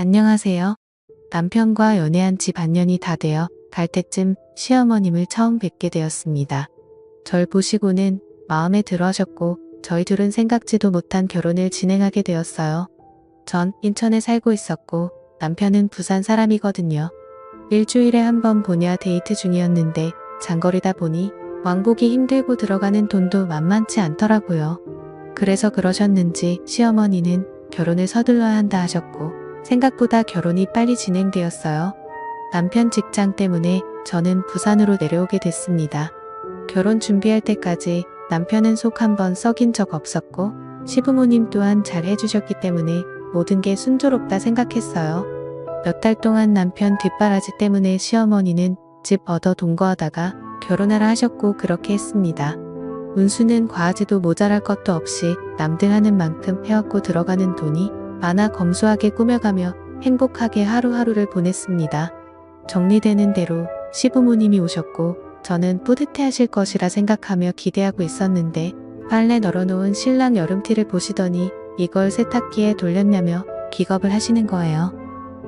안녕하세요. 남편과 연애한 지 반년이 다 되어 갈 때쯤 시어머님을 처음 뵙게 되었습니다. 절 보시고는 마음에 들어 하셨고 저희 둘은 생각지도 못한 결혼을 진행하게 되었어요. 전 인천에 살고 있었고 남편은 부산 사람이거든요. 일주일에 한 번 보냐 데이트 중이었는데 장거리다 보니 왕복이 힘들고 들어가는 돈도 만만치 않더라고요. 그래서 그러셨는지 시어머니는 결혼을 서둘러야 한다 하셨고 생각보다 결혼이 빨리 진행되었어요. 남편 직장 때문에 저는 부산으로 내려오게 됐습니다. 결혼 준비할 때까지 남편은 속 한 번 썩인 적 없었고 시부모님 또한 잘 해주셨기 때문에 모든 게 순조롭다 생각했어요. 몇 달 동안 남편 뒷바라지 때문에 시어머니는 집 얻어 동거하다가 결혼하라 하셨고 그렇게 했습니다. 운수는 과하지도 모자랄 것도 없이 남들 하는 만큼 해왔고 들어가는 돈이 많아 검소하게 꾸며가며 행복하게 하루하루를 보냈습니다. 정리되는 대로 시부모님이 오셨고 저는 뿌듯해하실 것이라 생각하며 기대하고 있었는데 빨래 널어놓은 신랑 여름티를 보시더니 이걸 세탁기에 돌렸냐며 기겁을 하시는 거예요.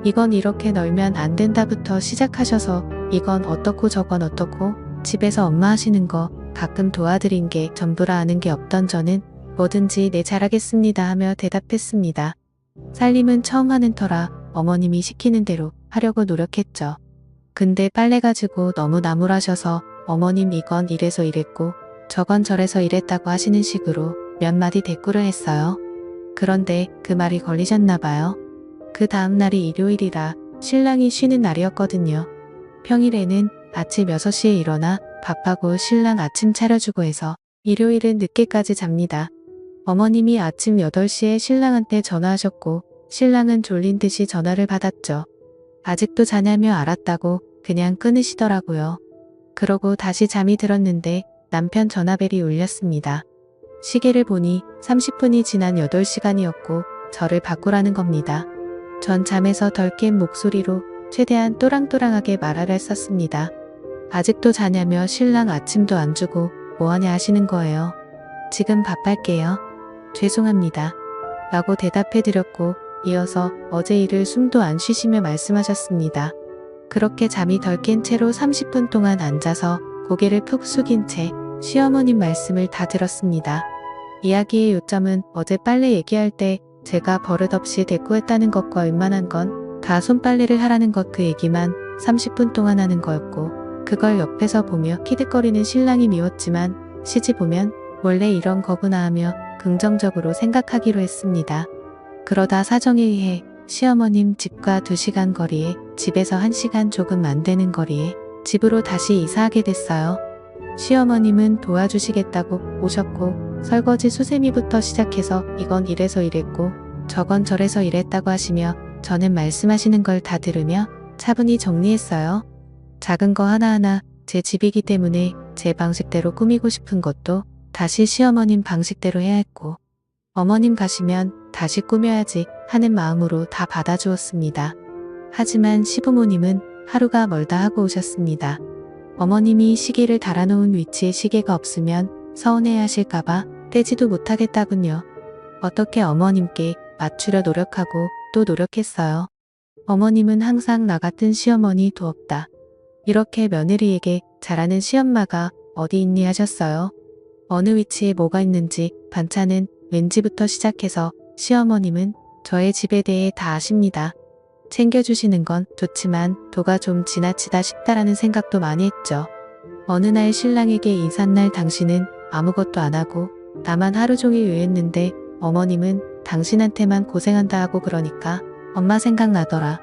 이건 이렇게 널면 안 된다부터 시작하셔서 이건 어떻고 저건 어떻고 집에서 엄마 하시는 거 가끔 도와드린 게 전부라 아는 게 없던 저는 뭐든지 네 잘하겠습니다 하며 대답했습니다. 살림은 처음 하는 터라 어머님이 시키는 대로 하려고 노력했죠. 근데 빨래 가지고 너무 나무라셔서 어머님 이건 이래서 이랬고 저건 저래서 이랬다고 하시는 식으로 몇 마디 대꾸를 했어요. 그런데 그 말이 걸리셨나 봐요. 그 다음 날이 일요일이라 신랑이 쉬는 날이었거든요. 평일에는 아침 6시에 일어나 밥하고 신랑 아침 차려주고 해서 일요일은 늦게까지 잡니다. 어머님이 아침 8시에 신랑한테 전화하셨고 신랑은 졸린 듯이 전화를 받았죠. 아직도 자냐며 알았다고 그냥 끊으시더라고요. 그러고 다시 잠이 들었는데 남편 전화벨이 울렸습니다. 시계를 보니 30분이 지난 8시간이었고 저를 바꾸라는 겁니다. 전 잠에서 덜 깬 목소리로 최대한 또랑또랑하게 말하려 했었습니다. 아직도 자냐며 신랑 아침도 안 주고 뭐하냐 하시는 거예요. 지금 밥할게요. 죄송합니다. 라고 대답해드렸고 이어서 어제 일을 숨도 안 쉬시며 말씀하셨습니다. 그렇게 잠이 덜 깬 채로 30분 동안 앉아서 고개를 푹 숙인 채 시어머님 말씀을 다 들었습니다. 이야기의 요점은 어제 빨래 얘기할 때 제가 버릇없이 대꾸했다는 것과 웬만한 건 다 손빨래를 하라는 것 그 얘기만 30분 동안 하는 거였고 그걸 옆에서 보며 키득거리는 신랑이 미웠지만 시집 오면 원래 이런 거구나 하며 긍정적으로 생각하기로 했습니다. 그러다 사정에 의해 시어머님 집과 2시간 거리에 집에서 1시간 조금 안 되는 거리에 집으로 다시 이사하게 됐어요. 시어머님은 도와주시겠다고 오셨고 설거지 수세미부터 시작해서 이건 이래서 이랬고 저건 저래서 이랬다고 하시며 저는 말씀하시는 걸 다 들으며 차분히 정리했어요. 작은 거 하나하나 제 집이기 때문에 제 방식대로 꾸미고 싶은 것도 다시 시어머님 방식대로 해야 했고 어머님 가시면 다시 꾸며야지 하는 마음으로 다 받아주었습니다. 하지만 시부모님은 하루가 멀다 하고 오셨습니다. 어머님이 시계를 달아놓은 위치에 시계가 없으면 서운해 하실까봐 떼지도 못하겠다군요. 어떻게 어머님께 맞추려 노력하고 또 노력했어요. 어머님은 항상 나 같은 시어머니도 없다. 이렇게 며느리에게 잘하는 시엄마가 어디 있니 하셨어요. 어느 위치에 뭐가 있는지 반찬은 왠지부터 시작해서 시어머님은 저의 집에 대해 다 아십니다. 챙겨주시는 건 좋지만 도가 좀 지나치다 싶다라는 생각도 많이 했죠. 어느 날 신랑에게 이삿날 당신은 아무것도 안 하고 나만 하루 종일 일했는데 어머님은 당신한테만 고생한다 하고 그러니까 엄마 생각나더라.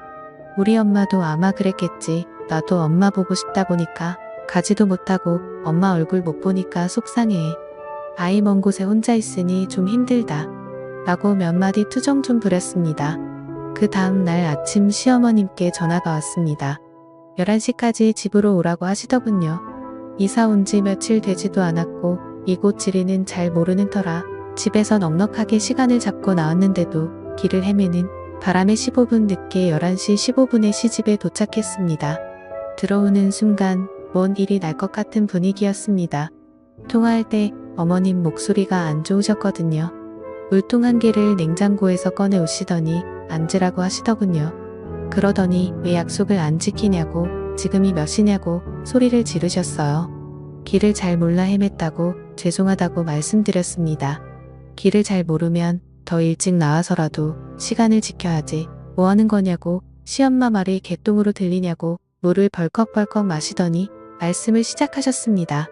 우리 엄마도 아마 그랬겠지. 나도 엄마 보고 싶다 보니까 가지도 못하고 엄마 얼굴 못 보니까 속상해. 아이 먼 곳에 혼자 있으니 좀 힘들다. 라고 몇 마디 투정 좀 부렸습니다. 그 다음 날 아침 시어머님께 전화가 왔습니다. 11시까지 집으로 오라고 하시더군요. 이사 온 지 며칠 되지도 않았고 이곳 지리는 잘 모르는 터라 집에서 넉넉하게 시간을 잡고 나왔는데도 길을 헤매는 바람에 15분 늦게 11시 15분에 시집에 도착했습니다. 들어오는 순간 뭔 일이 날 것 같은 분위기였습니다. 통화할 때 어머님 목소리가 안 좋으셨거든요. 물통 한 개를 냉장고에서 꺼내 오시더니 앉으라고 하시더군요. 그러더니 왜 약속을 안 지키냐고, 지금이 몇 시냐고 소리를 지르셨어요. 길을 잘 몰라 헤맸다고 죄송하다고 말씀드렸습니다. 길을 잘 모르면 더 일찍 나와서라도 시간을 지켜야지. 뭐 하는 거냐고, 시엄마 말이 개똥으로 들리냐고 물을 벌컥벌컥 마시더니 말씀을 시작하셨습니다.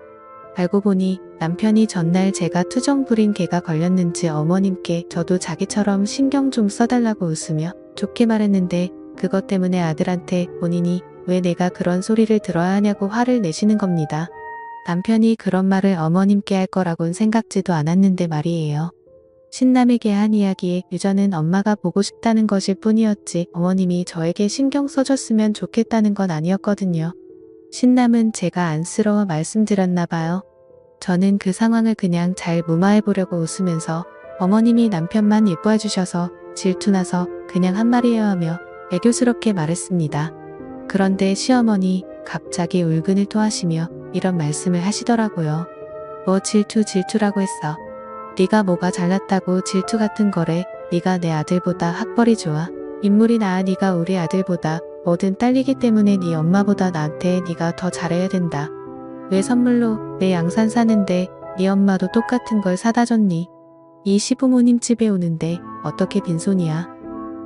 알고 보니 남편이 전날 제가 투정 부린 개가 걸렸는지 어머님께 저도 자기처럼 신경 좀 써달라고 웃으며 좋게 말했는데 그것 때문에 아들한테 본인이 왜 내가 그런 소리를 들어야 하냐고 화를 내시는 겁니다. 남편이 그런 말을 어머님께 할 거라곤 생각지도 않았는데 말이에요. 신남에게 한 이야기에 유전은 엄마가 보고 싶다는 것일 뿐이었지 어머님이 저에게 신경 써줬으면 좋겠다는 건 아니었거든요. 신남은 제가 안쓰러워 말씀드렸나 봐요. 저는 그 상황을 그냥 잘 무마해보려고 웃으면서 어머님이 남편만 예뻐해 주셔서 질투나서 그냥 한 말이에요 하며 애교스럽게 말했습니다. 그런데 시어머니 갑자기 울근을 토하시며 이런 말씀을 하시더라고요. 뭐 질투라고 했어. 네가 뭐가 잘났다고 질투 같은 거래. 네가 내 아들보다 학벌이 좋아. 인물이 나아. 네가 우리 아들보다 뭐든 딸리기 때문에 네 엄마보다 나한테 네가 더 잘해야 된다. 왜 선물로 내 양산 사는데 네 엄마도 똑같은 걸 사다 줬니? 이 시부모님 집에 오는데 어떻게 빈손이야?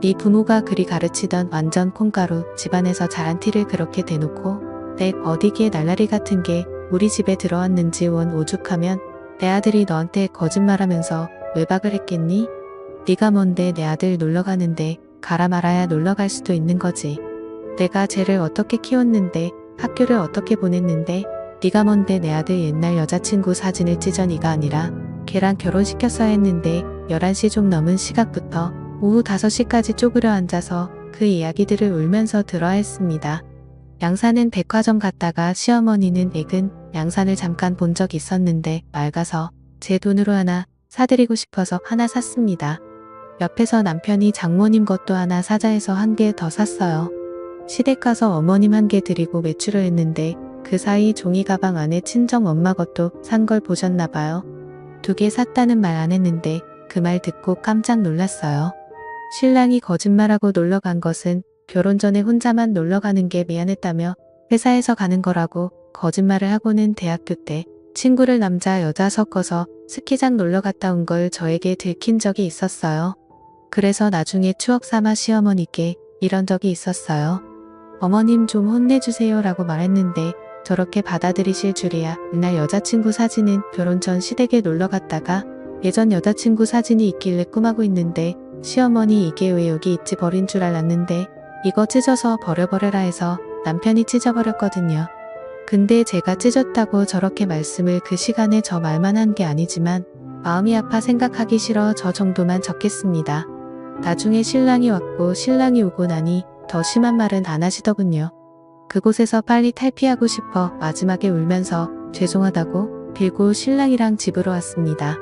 네 부모가 그리 가르치던 완전 콩가루 집안에서 자란 티를 그렇게 대놓고 내 어디기에 날라리 같은 게 우리 집에 들어왔는지 원 오죽하면 내 아들이 너한테 거짓말하면서 외박을 했겠니? 네가 뭔데 내 아들 놀러가는데 가라 말아야 놀러갈 수도 있는 거지. 내가 쟤를 어떻게 키웠는데 학교를 어떻게 보냈는데 네가 뭔데 내 아들 옛날 여자친구 사진을 찢어 네가 아니라 걔랑 결혼시켰어야 했는데 11시 좀 넘은 시각부터 오후 5시까지 쪼그려 앉아서 그 이야기들을 울면서 들어야 했습니다. 양산은 백화점 갔다가 시어머니는 액은 양산을 잠깐 본 적 있었는데 맑아서 제 돈으로 하나 사드리고 싶어서 하나 샀습니다. 옆에서 남편이 장모님 것도 하나 사자 해서 한 개 더 샀어요. 시댁 가서 어머님 한 개 드리고 외출을 했는데 그 사이 종이 가방 안에 친정 엄마 것도 산 걸 보셨나 봐요. 2개 샀다는 말 안 했는데 그 말 듣고 깜짝 놀랐어요. 신랑이 거짓말하고 놀러 간 것은 결혼 전에 혼자만 놀러 가는 게 미안했다며 회사에서 가는 거라고 거짓말을 하고는 대학교 때 친구를 남자 여자 섞어서 스키장 놀러 갔다 온 걸 저에게 들킨 적이 있었어요. 그래서 나중에 추억 삼아 시어머니께 이런 적이 있었어요. 어머님 좀 혼내주세요 라고 말했는데 저렇게 받아들이실 줄이야. 그날 여자친구 사진은 결혼 전 시댁에 놀러 갔다가 예전 여자친구 사진이 있길래 꿈하고 있는데 시어머니 이게 왜 여기 있지 버린 줄 알았는데 이거 찢어서 버려버려라 해서 남편이 찢어버렸거든요. 근데 제가 찢었다고 저렇게 말씀을 그 시간에 저 말만 한 게 아니지만 마음이 아파 생각하기 싫어 저 정도만 적겠습니다. 나중에 신랑이 왔고 신랑이 오고 나니 더 심한 말은 안 하시더군요. 그곳에서 빨리 탈피하고 싶어 마지막에 울면서 죄송하다고 빌고 신랑이랑 집으로 왔습니다.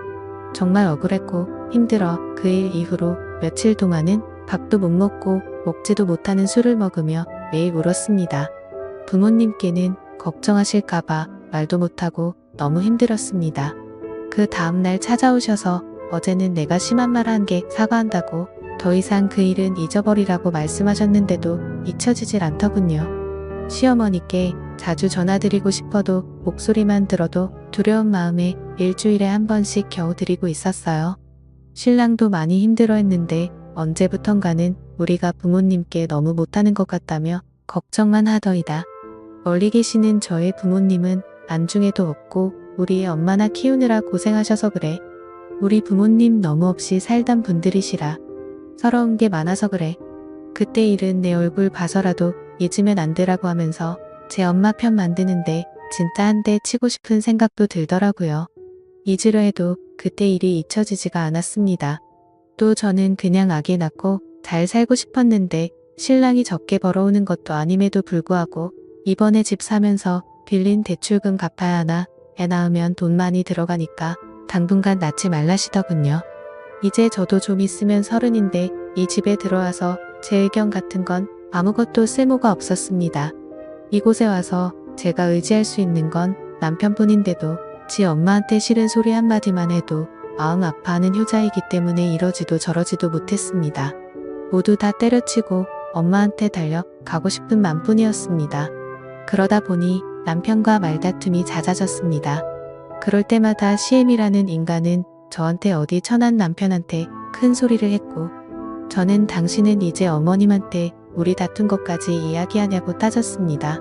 정말 억울했고 힘들어 그 일 이후로 며칠 동안은 밥도 못 먹고 먹지도 못하는 술을 먹으며 매일 울었습니다. 부모님께는 걱정하실까봐 말도 못하고 너무 힘들었습니다. 그 다음날 찾아오셔서 어제는 내가 심한 말 한 게 사과한다고 더 이상 그 일은 잊어버리라고 말씀하셨는데도 잊혀지질 않더군요. 시어머니께 자주 전화드리고 싶어도 목소리만 들어도 두려운 마음에 일주일에 한 번씩 겨우 드리고 있었어요. 신랑도 많이 힘들어했는데 언제부턴가는 우리가 부모님께 너무 못하는 것 같다며 걱정만 하더이다. 멀리 계시는 저의 부모님은 안중에도 없고 우리의 엄마나 키우느라 고생하셔서 그래. 우리 부모님 너무 없이 살던 분들이시라. 서러운 게 많아서 그래. 그때 일은 내 얼굴 봐서라도 잊으면 안 되라고 하면서 제 엄마 편 만드는데 진짜 한 대 치고 싶은 생각도 들더라고요. 잊으려 해도 그때 일이 잊혀지지가 않았습니다. 또 저는 그냥 아기 낳고 잘 살고 싶었는데 신랑이 적게 벌어오는 것도 아님에도 불구하고 이번에 집 사면서 빌린 대출금 갚아야 하나 애 낳으면 돈 많이 들어가니까 당분간 낳지 말라시더군요. 이제 저도 좀 있으면 30인데 이 집에 들어와서 제 의견 같은 건 아무것도 쓸모가 없었습니다. 이곳에 와서 제가 의지할 수 있는 건 남편뿐인데도 지 엄마한테 싫은 소리 한마디만 해도 마음 아파하는 효자이기 때문에 이러지도 저러지도 못했습니다. 모두 다 때려치고 엄마한테 달려 가고 싶은 맘뿐이었습니다. 그러다 보니 남편과 말다툼이 잦아졌습니다. 그럴 때마다 시엠이라는 인간은 저한테 어디 천한 남편한테 큰 소리를 했고, 저는 당신은 이제 어머님한테 우리 다툰 것까지 이야기하냐고 따졌습니다.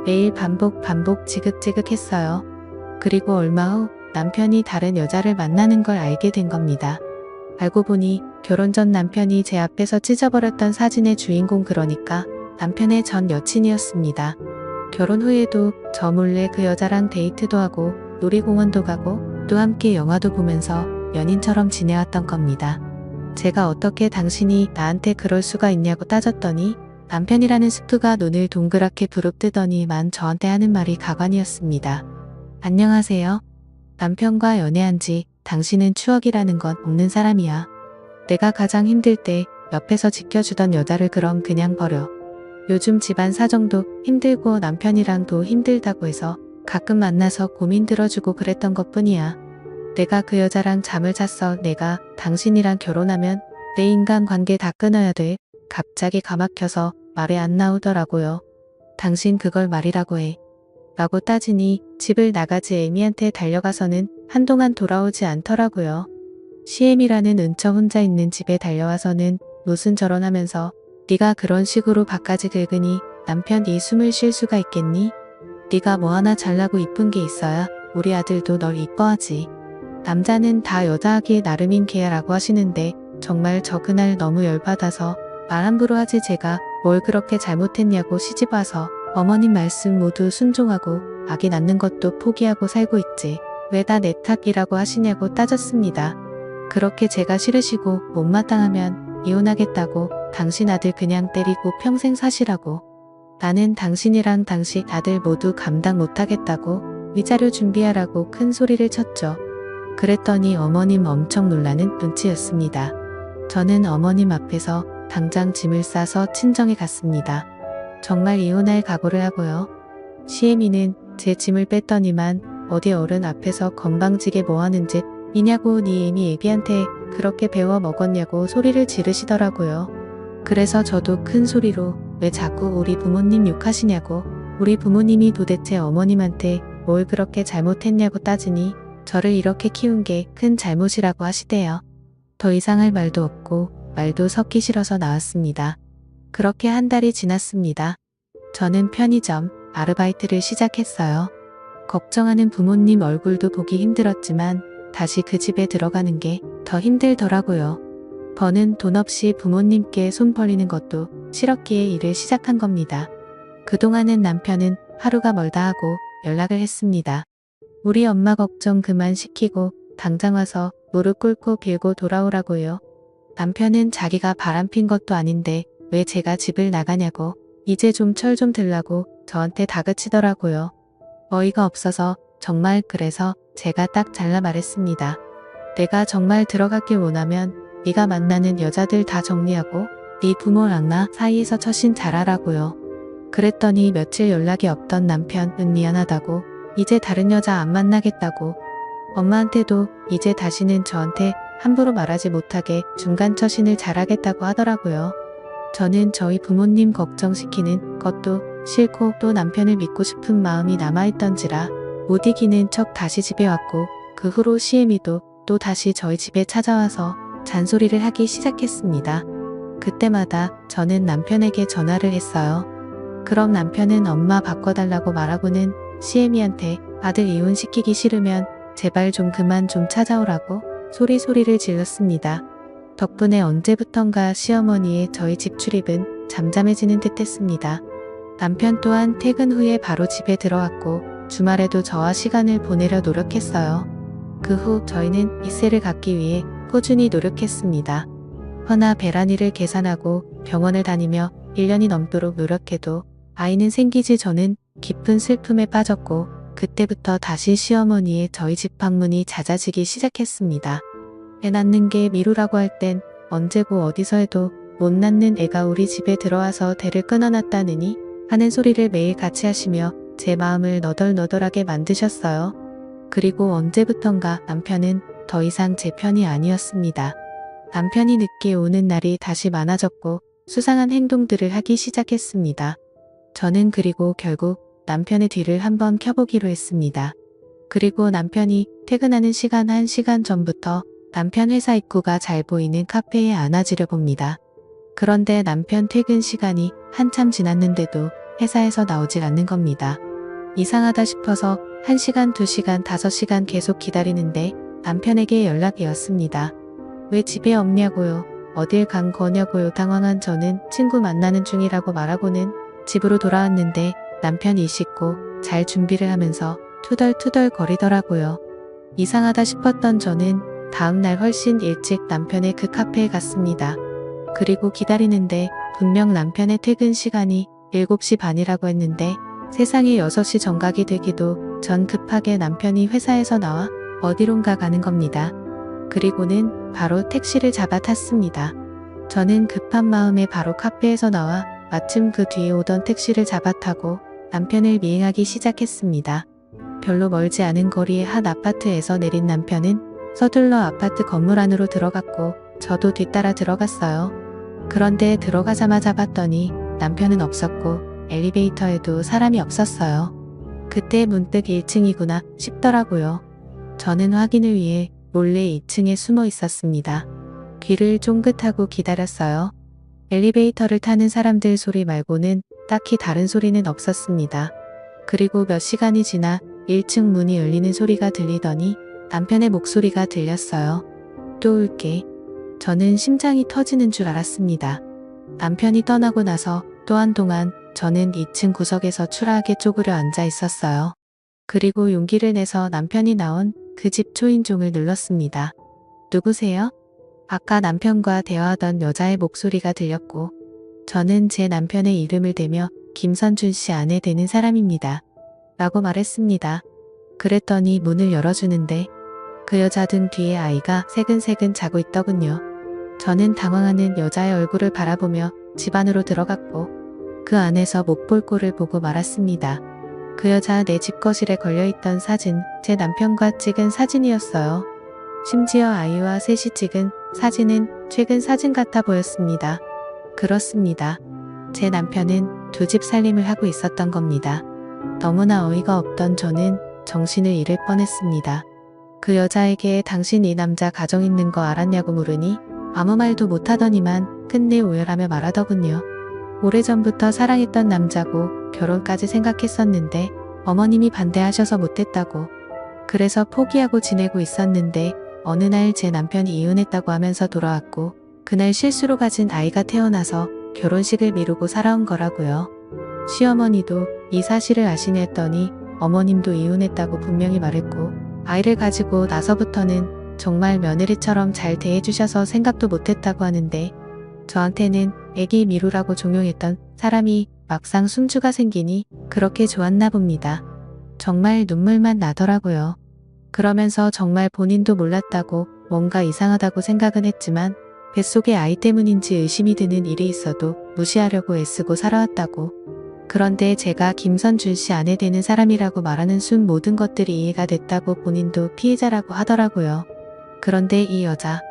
매일 반복 지극지극했어요. 그리고 얼마 후 남편이 다른 여자를 만나는 걸 알게 된 겁니다. 알고 보니 결혼 전 남편이 제 앞에서 찢어버렸던 사진의 주인공, 그러니까 남편의 전 여친이었습니다. 결혼 후에도 저 몰래 그 여자랑 데이트도 하고 놀이공원도 가고 또 함께 영화도 보면서 연인처럼 지내왔던 겁니다. 제가 어떻게 당신이 나한테 그럴 수가 있냐고 따졌더니 남편이라는 스프가 눈을 동그랗게 부릅뜨더니만 저한테 하는 말이 가관이었습니다. 안녕하세요. 남편과 연애한 지 당신은 추억이라는 건 없는 사람이야. 내가 가장 힘들 때 옆에서 지켜주던 여자를 그럼 그냥 버려. 요즘 집안 사정도 힘들고 남편이랑도 힘들다고 해서 가끔 만나서 고민 들어주고 그랬던 것뿐이야. 내가 그 여자랑 잠을 잤어. 내가 당신이랑 결혼하면 내 인간관계 다 끊어야 돼. 갑자기 가막혀서 말이 안 나오더라고요. 당신 그걸 말이라고 해. 라고 따지니 집을 나가지 애미한테 달려가서는 한동안 돌아오지 않더라고요. 시엠이라는 은처 혼자 있는 집에 달려와서는 무슨 저런하면서 네가 그런 식으로 밥까지 긁으니 남편 네 숨을 쉴 수가 있겠니? 네가 뭐 하나 잘나고 이쁜 게 있어야 우리 아들도 널 이뻐하지. 남자는 다 여자하기에 나름인 게야 라고 하시는데 정말 저 그날 너무 열받아서 말 함부로 하지 제가 뭘 그렇게 잘못했냐고 시집와서 어머님 말씀 모두 순종하고 아기 낳는 것도 포기하고 살고 있지. 왜 다 내 탓이라고 하시냐고 따졌습니다. 그렇게 제가 싫으시고 못마땅하면 이혼하겠다고 당신 아들 그냥 때리고 평생 사시라고. 나는 당신이랑 당신 아들 모두 감당 못하겠다고 위자료 준비하라고 큰 소리를 쳤죠. 그랬더니 어머님 엄청 놀라는 눈치였습니다. 저는 어머님 앞에서 당장 짐을 싸서 친정에 갔습니다. 정말 이혼할 각오를 하고요. 시애미는 제 짐을 뺐더니만 어디 어른 앞에서 건방지게 뭐하는 짓이냐고 네 애미 애비한테 그렇게 배워 먹었냐고 소리를 지르시더라고요. 그래서 저도 큰 소리로 왜 자꾸 우리 부모님 욕하시냐고, 우리 부모님이 도대체 어머님한테 뭘 그렇게 잘못했냐고 따지니 저를 이렇게 키운 게 큰 잘못이라고 하시대요. 더 이상 할 말도 없고 말도 섞기 싫어서 나왔습니다. 그렇게 한 달이 지났습니다. 저는 편의점 아르바이트를 시작했어요. 걱정하는 부모님 얼굴도 보기 힘들었지만 다시 그 집에 들어가는 게 더 힘들더라고요. 버는 돈 없이 부모님께 손 벌리는 것도 싫었기에 일을 시작한 겁니다. 그동안은 남편은 하루가 멀다 하고 연락을 했습니다. 우리 엄마 걱정 그만 시키고 당장 와서 무릎 꿇고 빌고 돌아오라고요. 남편은 자기가 바람핀 것도 아닌데 왜 제가 집을 나가냐고, 이제 좀 철 좀 들라고 저한테 다그치더라고요. 어이가 없어서 정말 그래서 제가 딱 잘라 말했습니다. 내가 정말 들어가길 원하면 네가 만나는 여자들 다 정리하고 네 부모랑 나 사이에서 처신 잘하라고요. 그랬더니 며칠 연락이 없던 남편은 미안하다고, 이제 다른 여자 안 만나겠다고, 엄마한테도 이제 다시는 저한테 함부로 말하지 못하게 중간 처신을 잘하겠다고 하더라고요. 저는 저희 부모님 걱정시키는 것도 싫고 또 남편을 믿고 싶은 마음이 남아있던지라 못 이기는 척 다시 집에 왔고, 그 후로 시애미도 또 다시 저희 집에 찾아와서 잔소리를 하기 시작했습니다. 그때마다 저는 남편에게 전화를 했어요. 그럼 남편은 엄마 바꿔달라고 말하고는 시애미한테 아들 이혼시키기 싫으면 제발 좀 그만 좀 찾아오라고 소리를 질렀습니다. 덕분에 언제부턴가 시어머니의 저희 집 출입은 잠잠해지는 듯 했습니다. 남편 또한 퇴근 후에 바로 집에 들어왔고 주말에도 저와 시간을 보내려 노력했어요. 그 후 저희는 이세를 갖기 위해 꾸준히 노력했습니다. 허나 배란일을 계산하고 병원을 다니며 1년이 넘도록 노력해도 아이는 생기지 저는 깊은 슬픔에 빠졌고 그때부터 다시 시어머니의 저희 집 방문이 잦아지기 시작했습니다. 애 낳는 게 미루라고 할 땐 언제고 어디서 해도 못 낳는 애가 우리 집에 들어와서 대를 끊어놨다느니 하는 소리를 매일 같이 하시며 제 마음을 너덜너덜하게 만드셨어요. 그리고 언제부턴가 남편은 더 이상 제 편이 아니었습니다. 남편이 늦게 오는 날이 다시 많아졌고 수상한 행동들을 하기 시작했습니다. 저는 그리고 결국 남편의 뒤를 한번 켜보기로 했습니다. 그리고 남편이 퇴근하는 시간 1시간 전부터 남편 회사 입구가 잘 보이는 카페에 안아지려 봅니다. 그런데 남편 퇴근 시간이 한참 지났는데도 회사에서 나오질 않는 겁니다. 이상하다 싶어서 1시간, 2시간, 5시간 계속 기다리는데 남편에게 연락이 왔습니다. 왜 집에 없냐고요? 어딜 간 거냐고요? 당황한 저는 친구 만나는 중이라고 말하고는 집으로 돌아왔는데 남편이 씻고 잘 준비를 하면서 투덜투덜 거리더라고요. 이상하다 싶었던 저는 다음날 훨씬 일찍 남편의 그 카페에 갔습니다. 그리고 기다리는데 분명 남편의 퇴근 시간이 7시 반이라고 했는데 세상에 6시 정각이 되기도 전 급하게 남편이 회사에서 나와 어디론가 가는 겁니다. 그리고는 바로 택시를 잡아 탔습니다. 저는 급한 마음에 바로 카페에서 나와 마침 그 뒤에 오던 택시를 잡아 타고 남편을 미행하기 시작했습니다. 별로 멀지 않은 거리의 한 아파트에서 내린 남편은 서둘러 아파트 건물 안으로 들어갔고 저도 뒤따라 들어갔어요. 그런데 들어가자마자 봤더니 남편은 없었고 엘리베이터에도 사람이 없었어요. 그때 문득 1층이구나 싶더라고요. 저는 확인을 위해 몰래 2층에 숨어 있었습니다. 귀를 쫑긋하고 기다렸어요. 엘리베이터를 타는 사람들 소리 말고는 딱히 다른 소리는 없었습니다. 그리고 몇 시간이 지나 1층 문이 열리는 소리가 들리더니 남편의 목소리가 들렸어요. 또 올게. 저는 심장이 터지는 줄 알았습니다. 남편이 떠나고 나서 또 한동안 저는 2층 구석에서 추라하게 쪼그려 앉아 있었어요. 그리고 용기를 내서 남편이 나온 그 집 초인종을 눌렀습니다. 누구세요? 아까 남편과 대화하던 여자의 목소리가 들렸고 저는 제 남편의 이름을 대며 김선준 씨 아내 되는 사람입니다. 라고 말했습니다. 그랬더니 문을 열어주는데 그 여자 등 뒤에 아이가 새근새근 자고 있더군요. 저는 당황하는 여자의 얼굴을 바라보며 집 안으로 들어갔고 그 안에서 못 볼 꼴을 보고 말았습니다. 그 여자 내 집 거실에 걸려있던 사진, 제 남편과 찍은 사진이었어요. 심지어 아이와 셋이 찍은 사진은 최근 사진 같아 보였습니다. 그렇습니다. 제 남편은 두 집 살림을 하고 있었던 겁니다. 너무나 어이가 없던 저는 정신을 잃을 뻔했습니다. 그 여자에게 당신 이 남자 가정 있는 거 알았냐고 물으니 아무 말도 못하더니만 끝내 오열하며 말하더군요. 오래전부터 사랑했던 남자고 결혼까지 생각했었는데 어머님이 반대하셔서 못했다고. 그래서 포기하고 지내고 있었는데 어느 날 제 남편이 이혼했다고 하면서 돌아왔고 그날 실수로 가진 아이가 태어나서 결혼식을 미루고 살아온 거라고요. 시어머니도 이 사실을 아시니 했더니 어머님도 이혼했다고 분명히 말했고 아이를 가지고 나서부터는 정말 며느리처럼 잘 대해주셔서 생각도 못했다고 하는데 저한테는 애기 미루라고 종용했던 사람이 막상 숨주가 생기니 그렇게 좋았나 봅니다. 정말 눈물만 나더라고요. 그러면서 정말 본인도 몰랐다고 뭔가 이상하다고 생각은 했지만 뱃속의 아이 때문인지 의심이 드는 일이 있어도 무시하려고 애쓰고 살아왔다고. 그런데 제가 김선준 씨 아내 되는 사람이라고 말하는 순 모든 것들이 이해가 됐다고 본인도 피해자라고 하더라고요. 그런데 이 여자,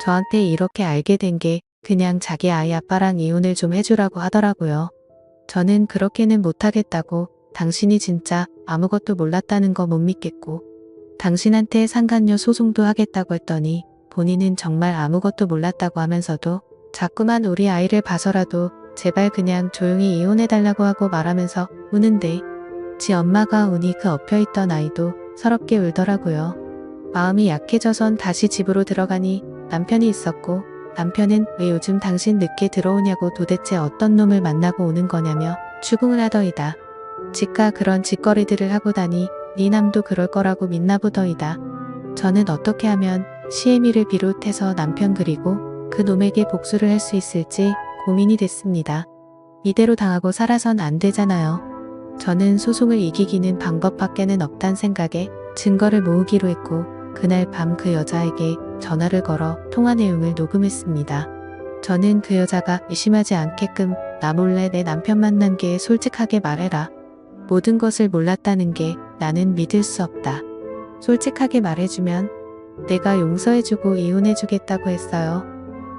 저한테 이렇게 알게 된 게 그냥 자기 아이 아빠랑 이혼을 좀 해주라고 하더라고요. 저는 그렇게는 못하겠다고 당신이 진짜 아무것도 몰랐다는 거 못 믿겠고 당신한테 상간녀 소송도 하겠다고 했더니 본인은 정말 아무것도 몰랐다고 하면서도 자꾸만 우리 아이를 봐서라도 제발 그냥 조용히 이혼해달라고 하고 말하면서 우는데 지 엄마가 우니 그 엎혀있던 아이도 서럽게 울더라고요. 마음이 약해져선 다시 집으로 들어가니 남편이 있었고 남편은 왜 요즘 당신 늦게 들어오냐고 도대체 어떤 놈을 만나고 오는 거냐며 추궁을 하더이다. 지가 그런 짓거리들을 하고 다니 네 남도 그럴 거라고 믿나 보더이다. 저는 어떻게 하면 시애미를 비롯해서 남편 그리고 그 놈에게 복수를 할 수 있을지 고민이 됐습니다. 이대로 당하고 살아선 안 되잖아요. 저는 소송을 이기기는 방법밖에는 없단 생각에 증거를 모으기로 했고 그날 밤 그 여자에게 전화를 걸어 통화 내용을 녹음했습니다. 저는 그 여자가 의심하지 않게끔 나 몰래 내 남편 만난 게 솔직하게 말해라. 모든 것을 몰랐다는 게 나는 믿을 수 없다. 솔직하게 말해주면 내가 용서해주고 이혼해주겠다고 했어요.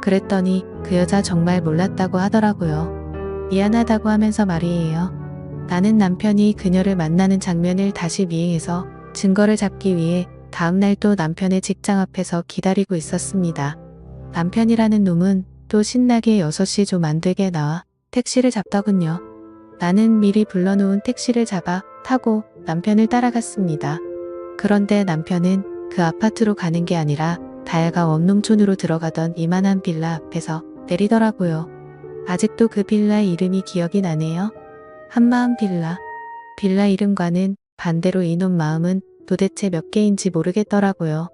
그랬더니 그 여자 정말 몰랐다고 하더라고요. 미안하다고 하면서 말이에요. 나는 남편이 그녀를 만나는 장면을 다시 미행해서 증거를 잡기 위해 다음날 또 남편의 직장 앞에서 기다리고 있었습니다. 남편이라는 놈은 또 신나게 6시 좀 안 되게 나와 택시를 잡더군요. 나는 미리 불러놓은 택시를 잡아 타고 남편을 따라갔습니다. 그런데 남편은 그 아파트로 가는 게 아니라 다야가 원룸촌으로 들어가던 이만한 빌라 앞에서 내리더라고요. 아직도 그 빌라의 이름이 기억이 나네요. 한마음 빌라. 빌라 이름과는 반대로 이놈 마음은 도대체 몇 개인지 모르겠더라고요.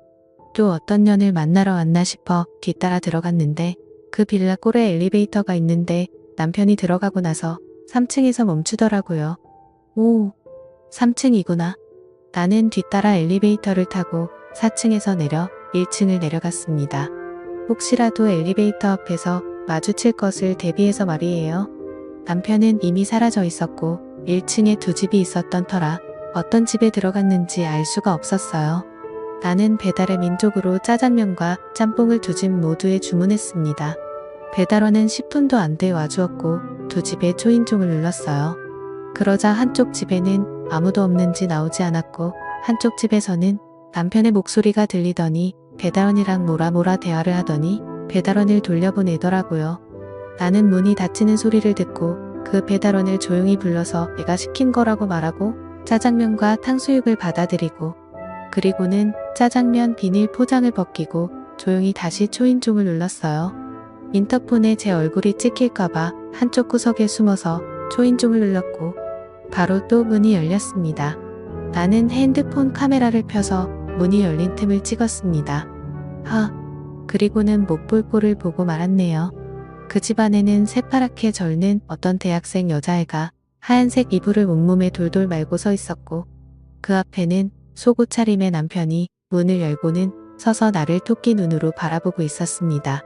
또 어떤 년을 만나러 왔나 싶어 뒤따라 들어갔는데 그 빌라 꼴에 엘리베이터가 있는데 남편이 들어가고 나서 3층에서 멈추더라고요. 오, 3층이구나. 나는 뒤따라 엘리베이터를 타고 4층에서 내려 1층을 내려갔습니다. 혹시라도 엘리베이터 앞에서 마주칠 것을 대비해서 말이에요. 남편은 이미 사라져 있었고 1층에 두 집이 있었던 터라 어떤 집에 들어갔는지 알 수가 없었어요. 나는 배달의 민족으로 짜장면과 짬뽕을 두 집 모두에 주문했습니다. 배달원은 10분도 안 돼 와주었고 두 집에 초인종을 눌렀어요. 그러자 한쪽 집에는 아무도 없는지 나오지 않았고 한쪽 집에서는 남편의 목소리가 들리더니 배달원이랑 뭐라 대화를 하더니 배달원을 돌려보내더라고요. 나는 문이 닫히는 소리를 듣고 그 배달원을 조용히 불러서 내가 시킨 거라고 말하고 짜장면과 탕수육을 받아들이고 그리고는 짜장면 비닐 포장을 벗기고 조용히 다시 초인종을 눌렀어요. 인터폰에 제 얼굴이 찍힐까봐 한쪽 구석에 숨어서 초인종을 눌렀고 바로 또 문이 열렸습니다. 나는 핸드폰 카메라를 펴서 문이 열린 틈을 찍었습니다. 그리고는 못 볼 꼴을 보고 말았네요. 그 집 안에는 새파랗게 절는 어떤 대학생 여자애가 하얀색 이불을 온몸에 돌돌 말고 서 있었고 그 앞에는 속옷 차림의 남편이 문을 열고는 서서 나를 토끼 눈으로 바라보고 있었습니다.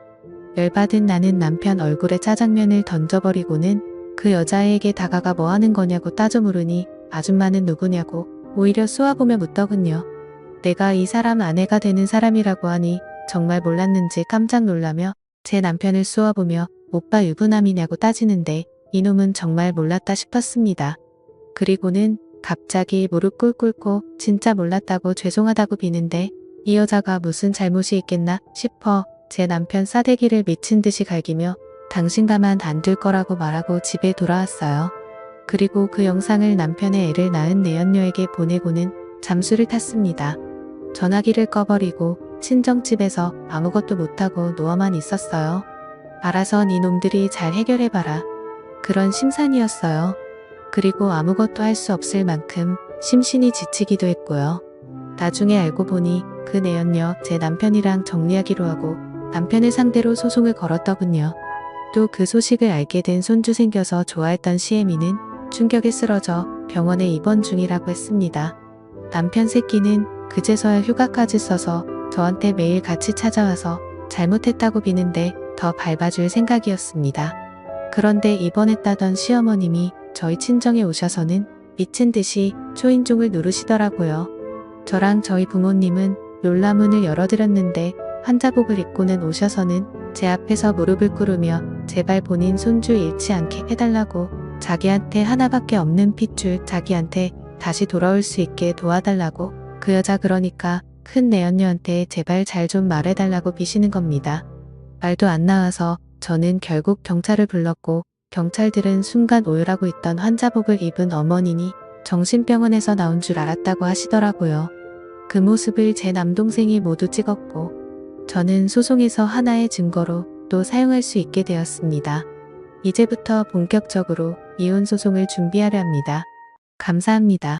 열받은 나는 남편 얼굴에 짜장면을 던져버리고는 그 여자애에게 다가가 뭐 하는 거냐고 따져 물으니 아줌마는 누구냐고 오히려 쏘아보며 묻더군요. 내가 이 사람 아내가 되는 사람이라고 하니 정말 몰랐는지 깜짝 놀라며 제 남편을 쏘아보며 오빠 유부남이냐고 따지는데 이놈은 정말 몰랐다 싶었습니다. 그리고는 갑자기 무릎 꿇고 진짜 몰랐다고 죄송하다고 비는데 이 여자가 무슨 잘못이 있겠나 싶어 제 남편 싸대기를 미친 듯이 갈기며 당신 가만 안 둘 거라고 말하고 집에 돌아왔어요. 그리고 그 영상을 남편의 애를 낳은 내연녀에게 보내고는 잠수를 탔습니다. 전화기를 꺼버리고 친정집에서 아무것도 못하고 누워만 있었어요. 알아서 니놈들이 잘 해결해봐라. 그런 심산이었어요. 그리고 아무것도 할 수 없을 만큼 심신이 지치기도 했고요. 나중에 알고 보니 그 내연녀 제 남편이랑 정리하기로 하고 남편을 상대로 소송을 걸었더군요. 또 그 소식을 알게 된 손주 생겨서 좋아했던 시애미는 충격에 쓰러져 병원에 입원 중이라고 했습니다. 남편 새끼는 그제서야 휴가까지 써서 저한테 매일 같이 찾아와서 잘못했다고 비는데 더 밟아줄 생각이었습니다. 그런데 입원했다던 시어머님이 저희 친정에 오셔서는 미친 듯이 초인종을 누르시더라고요. 저랑 저희 부모님은 놀라문을 열어드렸는데 환자복을 입고는 오셔서는 제 앞에서 무릎을 꿇으며 제발 본인 손주 잃지 않게 해달라고 자기한테 하나밖에 없는 핏줄 자기한테 다시 돌아올 수 있게 도와달라고 그 여자 그러니까 큰 내연녀한테 제발 잘 좀 말해달라고 비시는 겁니다. 말도 안 나와서 저는 결국 경찰을 불렀고 경찰들은 순간 오열하고 있던 환자복을 입은 어머니니 정신병원에서 나온 줄 알았다고 하시더라고요. 그 모습을 제 남동생이 모두 찍었고 저는 소송에서 하나의 증거로 또 사용할 수 있게 되었습니다. 이제부터 본격적으로 이혼 소송을 준비하려 합니다. 감사합니다.